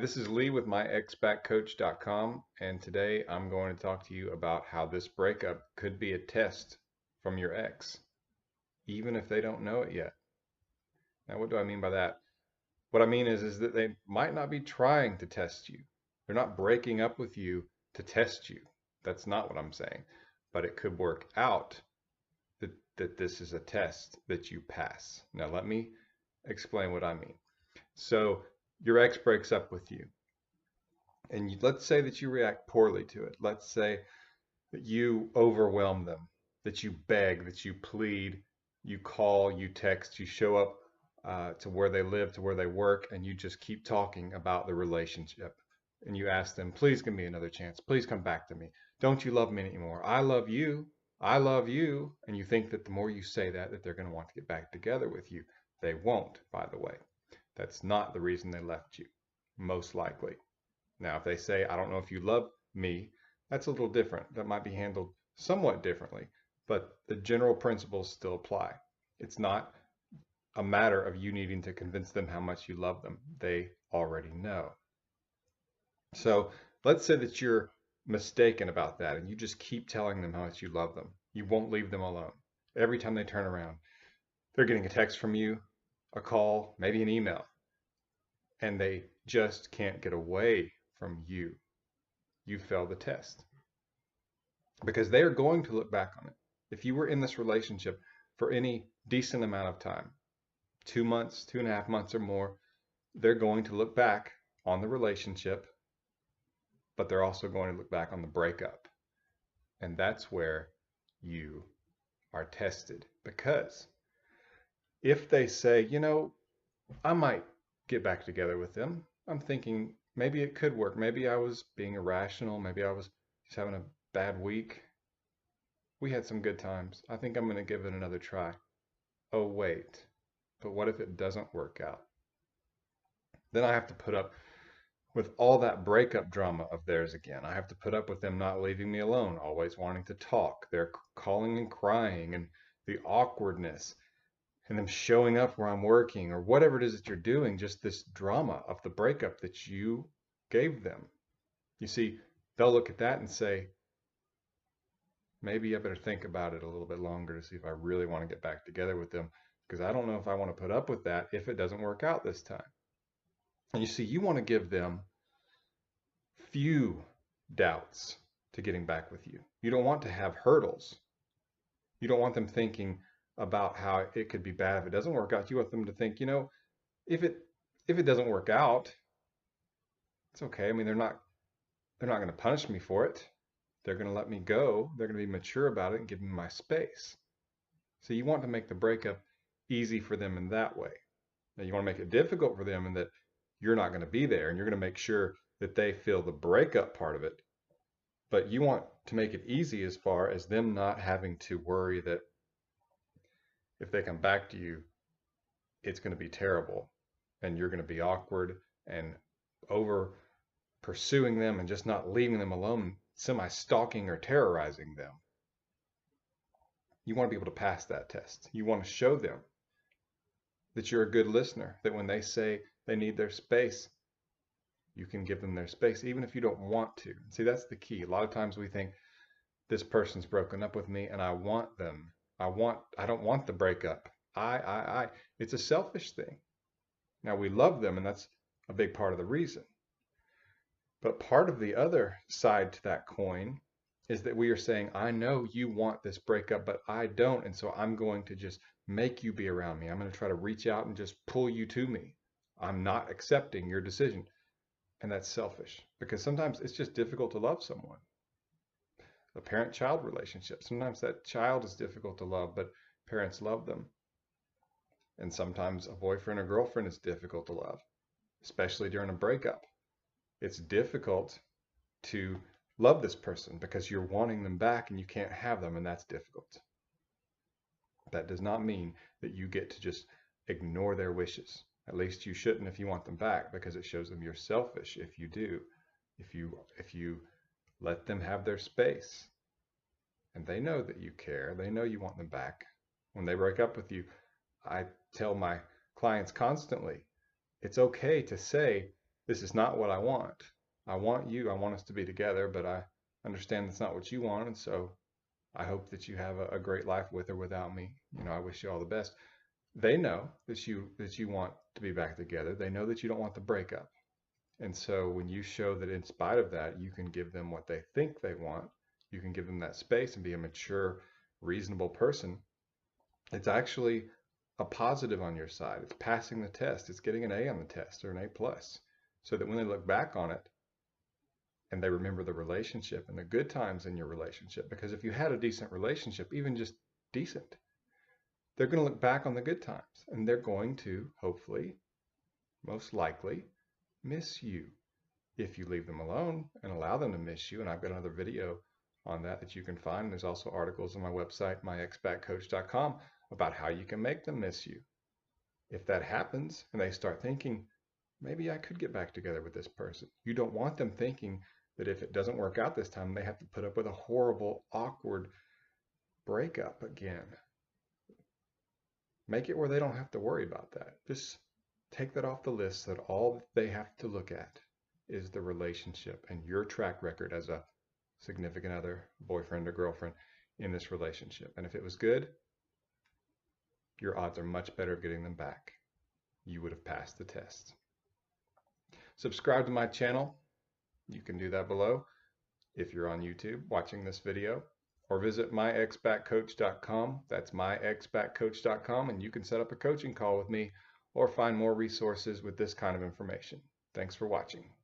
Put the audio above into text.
this is Lee with myexpatcoach.com, and today I'm going to talk to you about how this breakup could be a test from your ex, even if they don't know it yet. Now, what do I mean by that? What I mean is that they might not be trying to test you. They're not breaking up with you to test you. That's not what I'm saying. But it could work out that this is a test that you pass. Now, let me explain what I mean. So, your ex breaks up with you. And let's say that you react poorly to it. Let's say that you overwhelm them, that you beg, that you plead, you call, you text, you show up to where they live, to where they work, and you just keep talking about the relationship. And you ask them, please give me another chance. Please come back to me. Don't you love me anymore? I love you. I love you. And you think that the more you say that they're going to want to get back together with you. They won't, by the way. That's not the reason they left you, most likely. Now, if they say, I don't know if you love me, that's a little different. That might be handled somewhat differently, but the general principles still apply. It's not a matter of you needing to convince them how much you love them. They already know. So let's say that you're mistaken about that and you just keep telling them how much you love them. You won't leave them alone. Every time they turn around, they're getting a text from you, a call, maybe an email, and they just can't get away from you. You failed the test because they are going to look back on it. If you were in this relationship for any decent amount of time, 2 months, 2.5 months or more, they're going to look back on the relationship, but they're also going to look back on the breakup. And that's where you are tested, because if they say, I might get back together with them, I'm thinking maybe it could work. Maybe I was being irrational. Maybe I was just having a bad week. We had some good times. I think I'm going to give it another try. Oh, wait. But what if it doesn't work out? Then I have to put up with all that breakup drama of theirs again. I have to put up with them not leaving me alone, always wanting to talk. They're calling and crying, and the awkwardness, and them showing up where I'm working, or whatever it is that you're doing, just this drama of the breakup that you gave them. You see, they'll look at that and say, maybe I better think about it a little bit longer to see if I really want to get back together with them, because I don't know if I want to put up with that if it doesn't work out this time. And you see, you want to give them few doubts to getting back with you. You don't want to have hurdles. You don't want them thinking about how it could be bad if it doesn't work out. You want them to think, if it doesn't work out, it's okay. I mean, they're not going to punish me for it. They're going to let me go. They're going to be mature about it and give me my space. So you want to make the breakup easy for them in that way. Now you want to make it difficult for them in that you're not going to be there, and you're going to make sure that they feel the breakup part of it. But you want to make it easy as far as them not having to worry that if they come back to you, it's going to be terrible and you're going to be awkward and over pursuing them and just not leaving them alone, semi-stalking or terrorizing them. You want to be able to pass that test. You want to show them that you're a good listener, that when they say they need their space, you can give them their space, even if you don't want to. See, that's the key. A lot of times we think this person's broken up with me and I want them. I don't want the breakup. I. It's a selfish thing. Now we love them, and that's a big part of the reason. But part of the other side to that coin is that we are saying, I know you want this breakup, but I don't. And so I'm going to just make you be around me. I'm going to try to reach out and just pull you to me. I'm not accepting your decision. And that's selfish, because sometimes it's just difficult to love someone. A parent-child relationship. Sometimes that child is difficult to love, but parents love them. And sometimes a boyfriend or girlfriend is difficult to love, especially during a breakup. It's difficult to love this person because you're wanting them back and you can't have them, and that's difficult. That does not mean that you get to just ignore their wishes. At least you shouldn't if you want them back, because it shows them you're selfish if you do. If you let them have their space, and they know that you care, they know you want them back. When they break up with you, I tell my clients constantly, it's okay to say this is not what I want. I want you, I want us to be together, but I understand that's not what you want. And so I hope that you have a great life with or without me. You know, I wish you all the best. They know that you want to be back together. They know that you don't want the breakup. And so when you show that in spite of that, you can give them what they think they want, you can give them that space and be a mature, reasonable person, it's actually a positive on your side. It's passing the test. It's getting an A on the test or an A plus. So that when they look back on it and they remember the relationship and the good times in your relationship, because if you had a decent relationship, even just decent, they're going to look back on the good times and they're going to, hopefully, most likely, miss you if you leave them alone and allow them to miss you. And I've got another video on that you can find. There's also articles on my website, myexpatcoach.com, about how you can make them miss you. If that happens and they start thinking, maybe I could get back together with this person, you don't want them thinking that if it doesn't work out this time, they have to put up with a horrible, awkward breakup again. Make it where they don't have to worry about that. Just take that off the list so that all they have to look at is the relationship and your track record as a significant other, boyfriend or girlfriend in this relationship. And if it was good, your odds are much better of getting them back. You would have passed the test. Subscribe to my channel. You can do that below if you're on YouTube watching this video, or visit myexpatcoach.com. That's myexpatcoach.com, and you can set up a coaching call with me or find more resources with this kind of information. Thanks for watching.